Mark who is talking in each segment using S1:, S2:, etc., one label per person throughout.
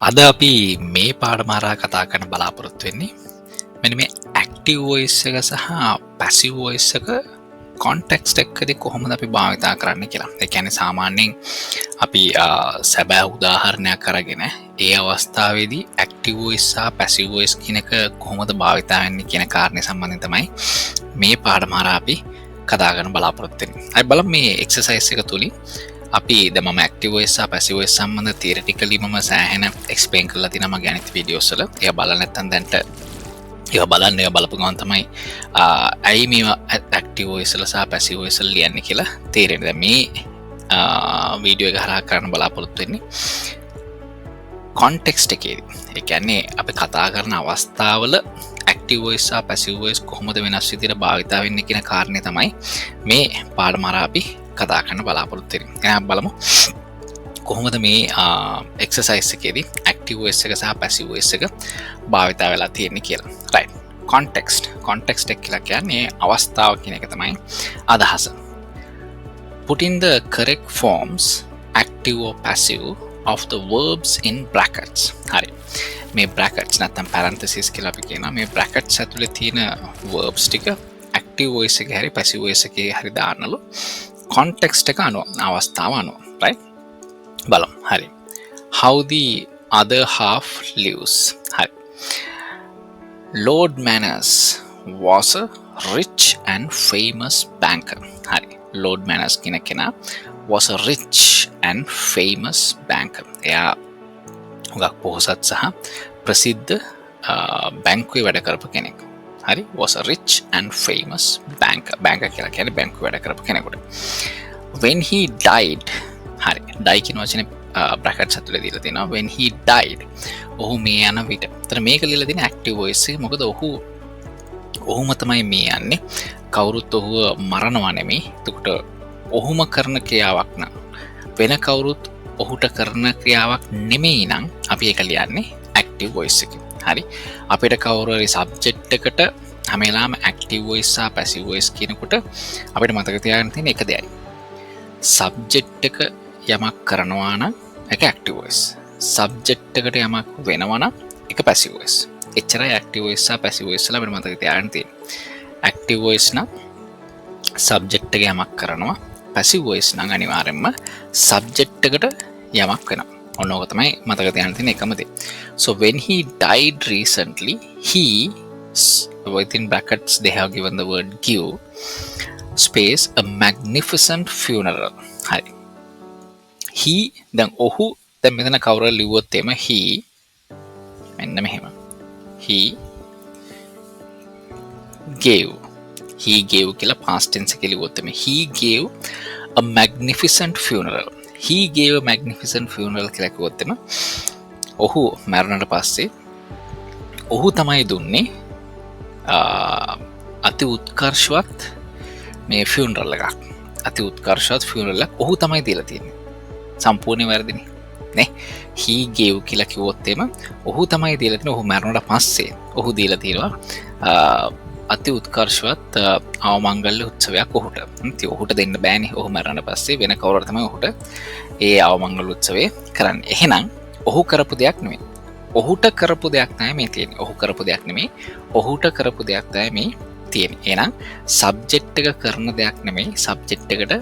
S1: අද අපි මේ පාඩම හරහා කතා කරන්න බලාපොරොත්තු වෙන්නේ මෙන්න මේ ඇක්ටිව් වොයිස් එක සහ පැසිව් වොයිස් එක කොන්ටෙක්ස්ට් එකකදී කොහොමද අපි භාවිතා කරන්නේ කියලා. ඒ කියන්නේ සාමාන්‍යයෙන් අපි සැබෑ උදාහරණයක් අරගෙන ඒ අවස්ථාවේදී ඇක්ටිව් වොයිස් සහ පැසිව් වොයිස් කියන එක කොහොමද භාවිතා වෙන්නේ කියන කාරණේ සම්බන්ධයෙන් තමයි මේ පාඩම හරහා අපි කතා කරන්න බලාපොරොත්තු වෙන්නේ. අපි බලමු මේ එක්සර්සයිස් එක තුලින් අපි මම ඇක්ටිව් වොයිස් සහ පැසිව් වොයිස් සම්බන්ධ තියරිටිකලි මම සෑහෙන එක්ස්ප්ලেইন කරලා තියෙනවා මගේ අනිත් වීඩියෝස් වල. ඒවා බලන්න නැත්නම් දැන්ට ඒවා බලන්න ඒවා බලපු ගමන් තමයි ඇයි මේවා ඇක්ටිව් වොයිස් වල සහ පැසිව් වොයිස් වල ලියන්නේ කියලා තේරෙන්නේ. දැන් මේ වීඩියෝ එක හරහා කරන්න බලාපොරොත්තු වෙන්නේ කොන්ටෙක්ස්ට් එකේදී. ඒ කියන්නේ අපි කතා කරන අවස්ථාවල ඇක්ටිව් වොයිස් සහ පැසිව් වොයිස් කොහොමද වෙනස් විදිහට භාවිතා වෙන්නේ කියන කාරණේ තමයි මේ පාඩම හරහා අපි කතා කරන්න බලාපොරොත්තු වෙන්නේ. එහෙනම් බලමු කොහොමද මේ එක්සර්සයිස් එකේදී ඇක්ටිව් වොයිස් එක සහ පැසිව් වොයිස් එක භාවිතා වෙලා තියෙන්නේ කියලා. රයිට්. කොන්ටෙක්ස්ට් එක කියලා කියන්නේ අවස්ථාව කියන එක තමයි අදහස. Put in the correct forms active or passive of the verbs in brackets. හරි. මේ brackets නැත්නම් parentheses කියලා අපි කියනවා. මේ brackets ඇතුලේ තියෙන verbs ටික active voice එකේ හරි passive voice එකේ හරි දාන්නලු context එක අනුව අවස්ථාව අනුව. right? බලමු. හරි. How the other half lives. හරි. Lord Manners was a rich and famous banker. හරි. Lord Manners කියන කෙනා was a rich and famous banker. එයා හුඟක් පොහොසත් සහ ප්‍රසිද්ධ බැංකුවේ වැඩ කරපු කෙනෙක්. හරි. was a rich and famous banker. banker කියලා කියන්නේ බැංකුවේ වැඩ කරපු කෙනෙකුට. when he died. හරි. die කියන වචනේ brackets ඇතුලේ දීලා තියෙනවා. when he died. ඔහු මේ යන විට. ඒතර මේක ලියලා තියෙන active voice එක. මොකද ඔහුම තමයි මේ යන්නේ. කවුරුත් ඔහුව මරනවා නෙමෙයි. එතකොට ඔහුම කරන ක්‍රියාවක් නම් වෙන කවුරුත් ඔහුට කරන ක්‍රියාවක් නෙමෙයි නම් අපි ඒක ලියන්නේ active voice එකකින්. හරි. අපිට කවුරු හරි subject එකට හැම වෙලාවෙම active voice සහ passive voice කියනකොට අපිට මතක තියාගන්න තියෙන එක දෙයයි. subject එක යමක් කරනවා නම් ඒක active voice. subject එකට යමක් වෙනවා නම් ඒක passive voice. එච්චරයි active voice සහ passive voice වල අපිට මතක තියාගන්න තියෙන්නේ. active voice නම් subject එක යමක් කරනවා. passive voice නම් අනිවාර්යෙන්ම subject එකට යමක් වෙනවා. ඔන්න ඕක තමයි මතක තියාගන්න තියෙන එකම දේ. So when he died recently, he, within brackets they have given the word give space a magnificent funeral. හරි. he දැන් ඔහු දැන් මෙතන කවුරු ලිව්වොත් එම he මෙන්න මෙහෙම. he gave කියලා past tense එකේ ලිව්වොත් එම he gave a magnificent funeral. he gave a magnificent funeral කියලා කිව්වොත් එම ඔහු මරණයට පස්සේ ඔහු තමයි දුන්නේ අති උත්කර්ෂවත් මේ funeral එකක්. අති උත්කර්ෂවත් funeral එකක් ඔහු තමයි දීලා තියෙන්නේ. සම්පූර්ණයෙන් වැරදිනේ. නේ? he gave කියලා කිව්වොත් එම ඔහු තමයි දීලා තියෙන්නේ. ඔහු මරණයට පස්සේ ඔහු දීලා තියෙනවා අති උත්කර්ෂවත් අවමංගල්‍ය උත්සවයක් ඔහුට. ඉතින් ඔහුට දෙන්න බෑනේ. ඔහු මරණ පස්සේ වෙන කවුරුර තමයි ඔහුට ඒ අවමංගල උත්සවය කරන්නේ. එහෙනම් ඔහු කරපු දෙයක් නෙමෙයි. ඔහුට කරපු දෙයක් තමයි මේ තියෙන්නේ. ඔහු කරපු දෙයක් නෙමෙයි. ඔහුට කරපු දෙයක් තමයි මේ තියෙන්නේ. එහෙනම් සබ්ජෙක්ට් එක කරන දෙයක් නෙමෙයි. සබ්ජෙක්ට් එකට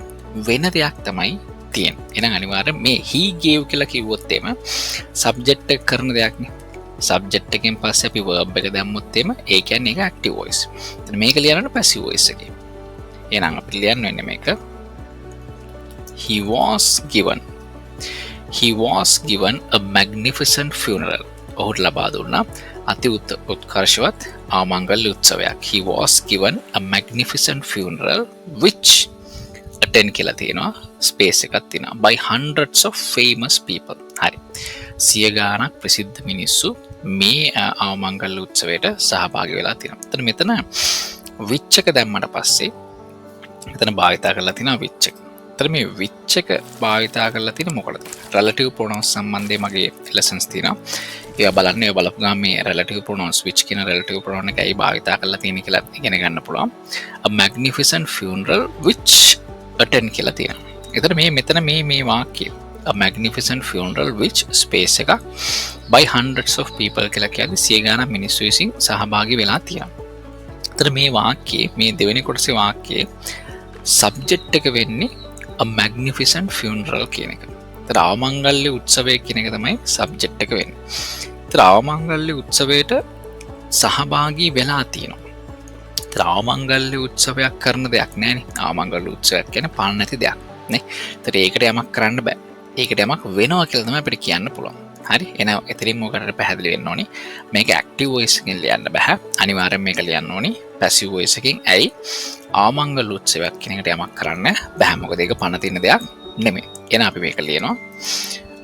S1: වෙන දෙයක් තමයි තියෙන්නේ. එහෙනම් අනිවාර්යෙන් මේ he gave කියලා කිව්වොත් එම සබ්ජෙක්ට් එක කරන දෙයක් නේ. සබ්ජෙක්ට් එකෙන් පස්සේ අපි verb එක දැම්මොත් එම ඒ කියන්නේ ඒක active voice. එතන මේක ලියන්න passive voice එකේ. එහෙනම් අපි ලියන්න වෙන්නේ මේක he was given a magnificent funeral. ඔහුට ලබා දුන්නා අති උත්කර්ෂවත් ආමංගල්‍ය උත්සවයක්. he was given a magnificent funeral which attend කියලා තියෙනවා space එකක් තියෙනවා by hundreds of famous people. හරි. සිය ගාණක් ප්‍රසිද්ධ මිනිස්සු මේ ආමංගල්‍ය උත්සවයට සහභාගී වෙලා තියෙනවා. එතන මෙතන which එක දැම්මට පස්සේ මෙතන භාවිතා කරලා තියෙනවා which එක. එතන මේ which එක භාවිතා කරලා තියෙන්නේ මොකටද? relative pronouns සම්බන්ධයෙන් මගේ lessons තියෙනවා. ඒවා බලන්න. ඒවා බලපු ගමන් මේ relative pronouns which කියන relative pronoun එකයි භාවිතා කරලා තියෙන්නේ කියලා ඉගෙන ගන්න පුළුවන්. a magnificent funeral which attend කියලා තියෙනවා. එතන මෙතන මේ වාක්‍යය a magnificent funeral which space එකක් by hundreds of people කියලා කියන්නේ සිය ගාණක් මිනිස්සු විසින් සහභාගී වෙලා තියෙනවා. ඒතර මේ වාක්‍යයේ මේ දෙවෙනි කොටසේ වාක්‍යයේ subject එක වෙන්නේ a magnificent funeral කියන එක. ඒතර අවමංගල්‍ය උත්සවය කියන එක තමයි subject එක වෙන්නේ. ඒතර අවමංගල්‍ය උත්සවයට සහභාගී වෙලා තියෙනවා. ඒතර අවමංගල්‍ය උත්සවයක් කරන දෙයක් නෑනේ. අවමංගල්‍ය උත්සවයක් කියන්නේ පණ නැති දෙයක් නේ. ඒතර ඒකට යමක් කරන්න බෑ. ඒකට යමක් වෙනවා කියලා තමයි අපිට කියන්න පුළුවන්. හරි. එහෙනම් එතනින් මොකටද පැහැදිලි වෙන්න ඕනේ. මේක active voice එකෙන් ලියන්න බෑ. අනිවාර්යෙන් මේක ලියන්න ඕනේ passive voice එකෙන්. ඇයි? ආමංගල උත්සවයක් කියන එකට යමක් කරන්න බෑ. මොකද ඒක පණ තියෙන දෙයක් නෙමෙයි. එහෙනම් අපි මේක ලියනවා.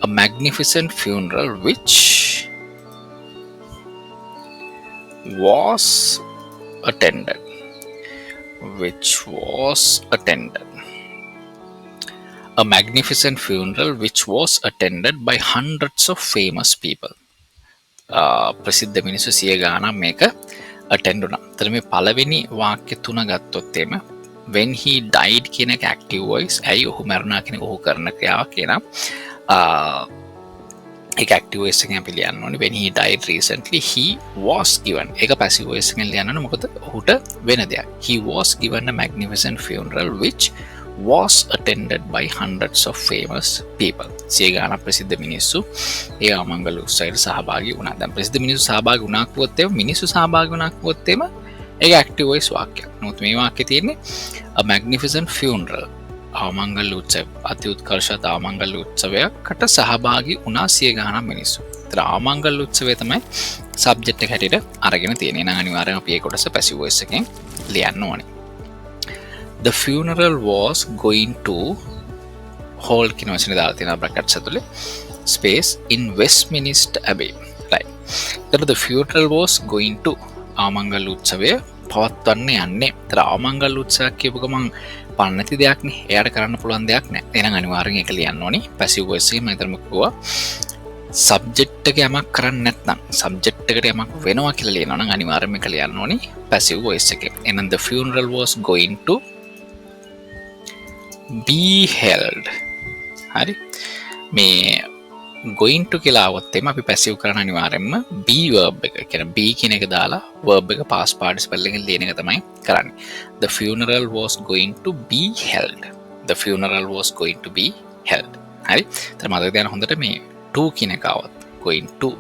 S1: A magnificent funeral which was attended. A magnificent funeral which was attended by hundreds of famous people. ප්‍රසිද්ධ මිනිස්සු සිය ගාණක් මේක attend වුණා. ඒතර මේ පළවෙනි වාක්‍ය තුන ගත්තොත් එම when he died කියන එක active voice. ඇයි ඔහු මරුණා කියන ඔහු කරන ක්‍රියාවක් කියන ඒක active voice එකෙන් අපි ලියන්න ඕනේ. when he died recently he was given. ඒක passive voice එකෙන් ලියන්න ඕනේ. මොකද ඔහුට වෙන දෙයක්. he was given a magnificent funeral which was attended by hundreds of famous people. සිය ගාණක් ප්‍රසිද්ධ මිනිස්සු ඒ ආමංගල උත්සවයට සහභාගී වුණා. දැන් ප්‍රසිද්ධ මිනිස්සු සහභාගී වුණා කිව්වොත් එම මිනිස්සු සහභාගී වුණා කිව්වොත් එම ඒක active voice වාක්‍යයක්. නමුත් මේ වාක්‍යයේ තියෙන්නේ a magnificent funeral. ආමංගල උත්සව අති උත්කර්ෂිත ආමංගල උත්සවයකට සහභාගී වුණා සිය ගාණක් මිනිස්සු. ඒතර ආමංගල උත්සවය තමයි subject එක හැටියට අරගෙන තියෙන්නේ. එහෙනම් අනිවාර්යෙන් අපි ඒ කොටස passive voice එකෙන් ලියන්න ඕනේ. The funeral was going to hold කියන වචනේ දාලා තියෙනවා brackets ඇතුලේ space in Westminster Abbey. right. then the funeral was going to ආමංගල උත්සවය පවත්වන්න යන්නේ. ඒතර ආමංගල උත්සවයක් කියපු ගමන් පණ නැති දෙයක් නේ. එයාට කරන්න පුළුවන් දෙයක් නෑ. එහෙනම් අනිවාර්යෙන් ඒක ලියන්න ඕනේ passive voice එකේ. මම හිතන්නම කිව්වා subject එක යමක් කරන්නේ නැත්නම් subject එකට යමක් වෙනවා කියලා ලියනවා නම් අනිවාර්යෙන් මේක ලියන්න ඕනේ passive voice එකේ. එහෙනම් the funeral was going to be held. හරි. මේ going to කියලා આવොත් එම අපි passive කරන අනිවාර්යෙන්ම be verb එක. කියන්නේ be කියන එක දාලා verb එක past participle එකෙන් ලියන එක තමයි කරන්නේ. The funeral was going to be held. The funeral was going to be held. හරි. ඒතර මතක තියාගන්න හොඳට මේ to කියන එක આવොත් going to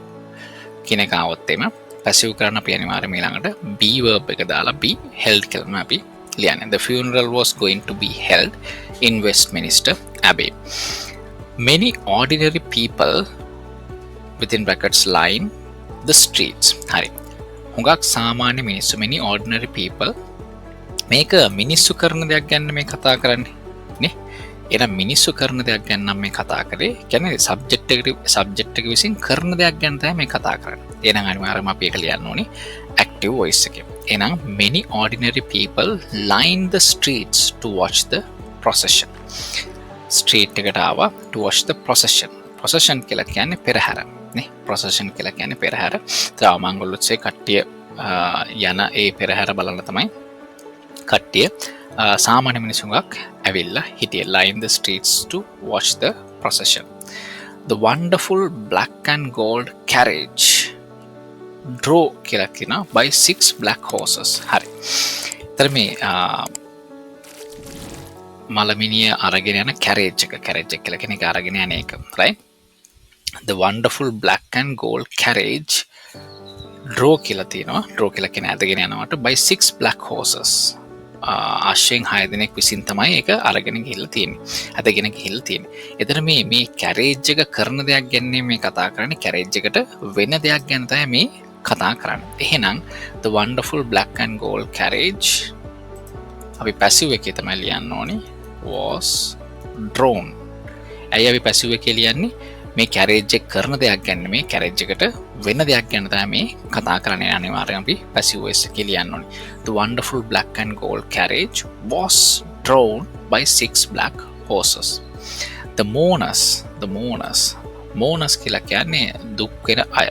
S1: කියන එක આવොත් එම passive කරන අපි අනිවාර්යෙන්ම ඊළඟට be verb එක දාලා be held කියලා අපි ලියන්නේ. The funeral was going to be held in Westminster Abbey. Many ordinary people within brackets line the streets. හරි. හුඟක් සාමාන්‍ය මිනිස්සු many ordinary people මේක මිනිස්සු කරන දෙයක් ගැන මේ කතා කරන්නේ නේ. එහෙනම් මිනිස්සු කරන දෙයක් ගැන නම් මේ කතා කරේ. කියන්නේ subject එක විසින් කරන දෙයක් ගැන තමයි මේ කතා කරන්නේ. එහෙනම් අනිවාර්යයෙන්ම අපි ඒක ලියන්න ඕනේ active voice එකේ. එහෙනම් many ordinary people line the streets to watch the procession. street එකට ආවා to watch the procession. procession කියලා කියන්නේ පෙරහැර නේ. procession කියලා කියන්නේ පෙරහැර. ත්‍රාමංගල උත්සවයේ කට්ටිය යන ඒ පෙරහැර බලන්න තමයි කට්ටිය සාමාන්‍ය මිනිසුන්ගක් ඇවිල්ලා හිටියේ. line the streets to watch the procession. The wonderful black and gold carriage draw කියලා කියනවා by 6 black horses. හරි. ඒතර මේ මලමිනිය අරගෙන යන carriage එක කියලා කියන එක අරගෙන යන එක. right. The wonderful black and gold carriage draw කියලා තියෙනවා. draw කියලා කියන ඇදගෙන යනවට by 6 black horses. අශ්වයන් 6 දෙනෙක් විසින් තමයි ඒක අරගෙන ගිහිල්ලා තියෙන්නේ. ඇදගෙන ගිහිල්ලා තියෙන්නේ. එතන මේ carriage එක කරන දෙයක් ගැන මේ කතා කරන්නේ. carriage එකට වෙන දෙයක් ගැන තමයි මේ කතා කරන්නේ. එහෙනම් the wonderful black and gold carriage අපි passive එකේ තමයි ලියන්න ඕනේ was drawn. ඇයි අපි passive එකේ ලියන්නේ? මේ carriage එක කරන දෙයක් ගැන මේ carriage එකට වෙන දෙයක් ගැන තමයි මේ කතා කරන්නේ. අනිවාර්යෙන් අපි passive voice එකේ ලියන්න ඕනේ. The wonderful black and gold carriage was drawn by 6 black horses. The mourners කියලා කියන්නේ දුක් වෙන අය.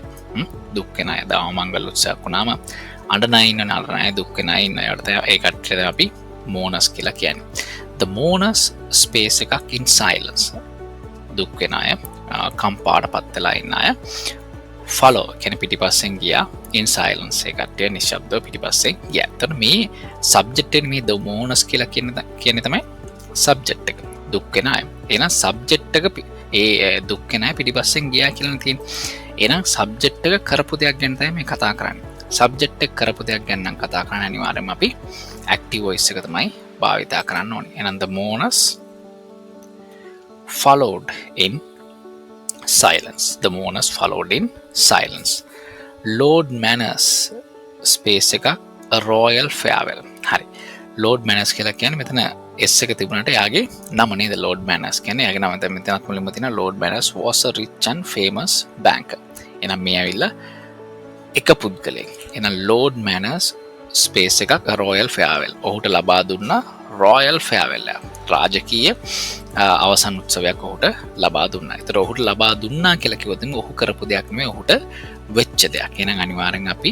S1: දුක් වෙන අය. දාමංගල උත්සවයක් වුණාම අඬන අය ඉන්න නරන අය, දුක් වෙන අය ඉන්න අයට ඒ කට්ටියට අපි mourners කියලා කියන්නේ. The mourners space එකක් in silence. දුක් වෙන අය, කම්පාට පත් වෙලා ඉන්න අය. follow කියන පිටිපස්සෙන් ගියා, in silence ඒ කට්ටිය නිශ්ශබ්දව පිටිපස්සෙන් ගියා. එතකොට මේ subject එක මේ the mourners කියලා කියන්නේ තමයි subject එක. දුක් වෙන අය. එහෙනම් subject එක ඒ දුක් වෙන අය පිටිපස්සෙන් ගියා කියලා තියෙන්නේ. එහෙනම් subject එක කරපු දෙයක් ගැන තමයි මේ කතා කරන්නේ. subject එක කරපු දෙයක් ගැන නම් කතා කරන්න අනිවාර්යයෙන්ම අපි active voice එක තමයි භාවිතා කරන්න ඕනේ. එහෙනම් the mourners followed in silence. The mourners followed in silence. Lord Manners space එකක් a royal farewell. හරි. Lord Manners කියලා කියන්නේ මෙතන S එක තිබුණාට යාගේ නම නේද Lord Manners කියන්නේ. යාගේ නම දැන් මෙතනත් මුලින්ම තියෙනවා Lord Manners was a rich and famous banker. එහෙනම් මේ ඇවිල්ලා එක පුද්ගලයෙක්. එහෙනම් Lord Manners space එකක් a royal farewell. ඔහුට ලබා දුන්නා royal farewell එක. රාජකීය අවසන් උත්සවයක් ඔහුට ලබා දුන්නා. ඒතර ඔහුට ලබා දුන්නා කියලා කිව්වොත් ඔහු කරපු දෙයක් නෙමෙයි ඔහුට වෙච්ච දෙයක්. එහෙනම් අනිවාර්යෙන් අපි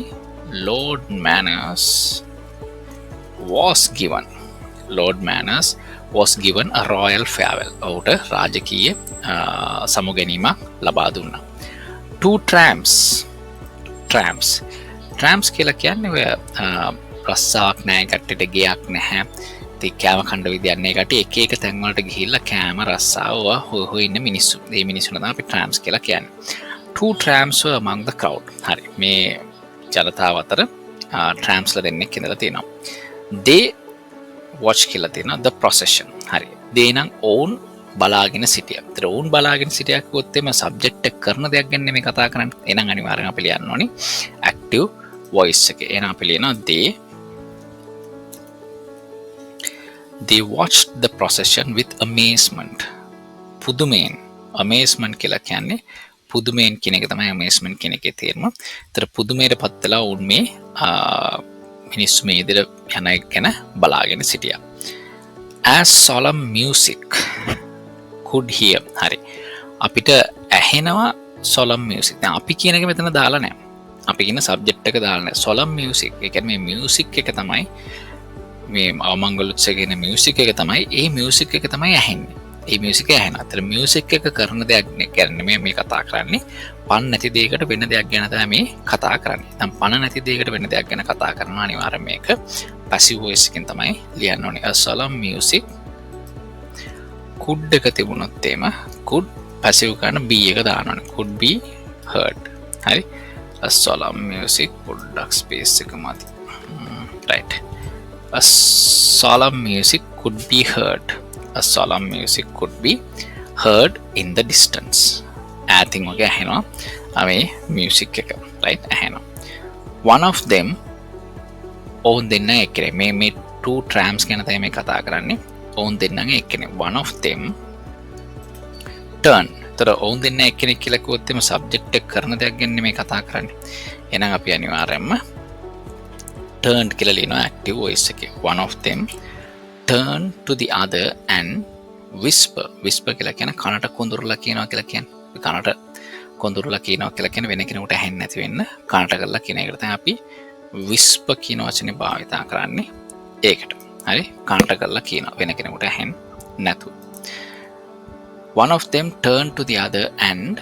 S1: Lord Manners was given. Lord Manners was given a royal farewell. ඔහුට රාජකීය සමුගැනීමක් ලබා දුන්නා. Two tramps. Tramps කියලා කියන්නේ ඔය රස්සාවක් නැහැ, කට්ටියට ගෙයක් නැහැ. ඉතින් කෑම කන්න විදියක් නැහැ. කට එක තැන් වලට ගිහිල්ලා කෑම රස්සාව හොය ඉන්න මිනිස්සු. මේ මිනිස්සුන් තමයි අපි tramps කියලා කියන්නේ. Two tramps were among the crowd. හරි. මේ ජනතාව අතර tramps ලා දෙන්නෙක් ඉඳලා තියෙනවා. They watch කියලා තියෙනවා the procession. හරි. they නම් own බලාගෙන සිටියා. ඒතර own බලාගෙන සිටියා කිව්වොත් එimhe subject එක කරන දෙයක් ගැන මේ කතා කරන්නේ. එහෙනම් අනිවාර්යෙන් අපි ලියන්න ඕනේ active voice එක. එහෙනම් අපි ලියනවා they watched the procession with amazement. පුදුමයෙන්. amazement කියලා කියන්නේ පුදුමයෙන් කියන එක තමයි amazement කියන එකේ තේරුම. ඒතර පුදුමයටපත් වෙලා උන් මේ මිනිස්සු මේ ඉදිරියට යන එක ගැන බලාගෙන සිටියා. As solemn music could hear. හරි. අපිට ඇහෙනවා solemn music. දැන් අපි කියන එක මෙතන දාලා නැහැ. අපි කියන subject එක දාලා නැහැ. solemn music. ඒ කියන්නේ මේ music එක තමයි මේ අවමංගල උත්සවයේ කියන music එක තමයි ඒ music එක තමයි ඇහෙන්නේ. ඒ music එක ඇහෙනවා. අතන music එක කරන දෙයක් කියන්නේ මේ කතා කරන්නේ පණ නැති දෙයකට වෙන දෙයක් ගැන තමයි මේ කතා කරන්නේ. දැන් පණ නැති දෙයකට වෙන දෙයක් ගැන කතා කරනවා අනිවාර්යයෙන් මේක passive voice එකෙන් තමයි ලියන්න ඕනේ. A solemn music could එක තිබුණොත් එම could passive කරන be එක දාන්න ඕනේ. could be heard. හරි. A solemn music පොඩ්ඩක් space එක මදි. right. A solemn music could be heard. A solemn music could be heard in the distance. ඈතින් වගේ ඇහෙනවා මේ music එක. right. ඇහෙනවා. One of them own දෙන්න එක්කෙනෙක්. මේ two tramps ගැන තමයි මේ කතා කරන්නේ. own දෙන්නගේ එක්කෙනෙක්. one of them turn. තර own දෙන්න එක්කෙනෙක් කියලා කිව්වොත් එimhe subject එක කරන දෙයක් ගැන මේ කතා කරන්නේ. එහෙනම් අපි අනිවාර්යයෙන්ම turned කියලා ලියනවා active voice එකේ. one of them turn to the other and whisper. whisper කියලා කියන කනට කොඳුරලා කියනවා කියලා කියන්නේ. කනට කොඳුරලා කියනවා කියලා කියන්නේ වෙන කෙනෙකුට ඇහෙන්නේ නැති වෙන්න කනට කරලා කියන එකට තමයි අපි whisper කියන වචනේ භාවිතා කරන්නේ. ඒකට. හරි. කනට කරලා කියනවා වෙන කෙනෙකුට ඇහෙන්නේ නැතුව. one of them turn to the other and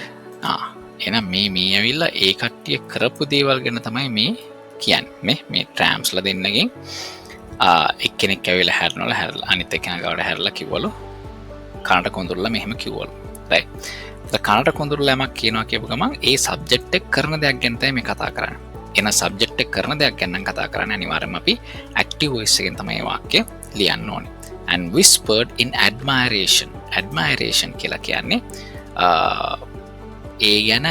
S1: එහෙනම් මේ ඇවිල්ලා ඒ කට්ටිය කරපු දේවල් ගැන තමයි මේ කියන්නේ. මේ tramps ලා දෙන්නගෙන් එක්කෙනෙක් ඇවිල්ලා හැරලා අනිත් එක්කෙනා ගාවට හැරලා කිව්වලු කනට කොඳුරලා මෙහෙම කිව්වලු. right. කනට කොඳුරලා යමක් කියනවා කියපු ගමන් ඒ subject එක කරන දෙයක් ගැන තමයි මේ කතා කරන්නේ. එන subject එක කරන දෙයක් ගැන නම් කතා කරන්නේ අනිවාර්යයෙන්ම අපි active voice එකෙන් තමයි වාක්‍ය ලියන්න ඕනේ. and whispered in admiration. admiration කියලා කියන්නේ ඒ ගැන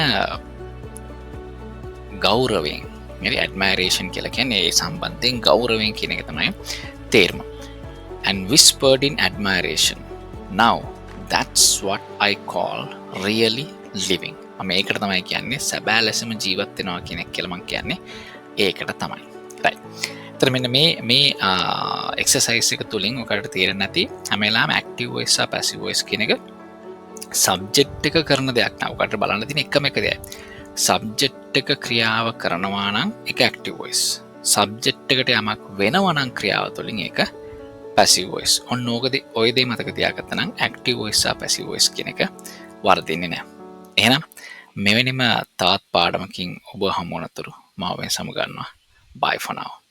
S1: ගෞරවයෙන්. හරි. admiration කියලා කියන්නේ ඒ සම්බන්ධයෙන් ගෞරවයෙන් කියන එක තමයි තේරුම. and whispered in admiration. now that's what I call really living. මේකට තමයි කියන්නේ සැබෑ ලෙසම ජීවත් වෙනවා කියන එක කියලා මම කියන්නේ ඒකට තමයි. right. එතන මෙන්න මේ exercise එක තුලින් ඔකට තේරෙන්නේ නැති හැම වෙලාවෙම active voice සහ passive voice කියන එක subject එක කරන දෙයක් නෑ. ඔකට බලන්න තියෙන එකම එක දෙයයි. subject එක ක්‍රියාව කරනවා නම් ඒක active voice. subject එකට යමක් වෙනවා නම් ක්‍රියාව තුලින් ඒක passive voice. ඔන්න ඕකදී ඔය දේ මතක තියාගත්තා නම් active voice සහ passive voice කියන එක වර්දින්නේ නෑ. එහෙනම් මෙවැනිම තවත් පාඩමකින් ඔබ හමුවනතුරු මාවෙන් සමුගන්නවා. Bye for now.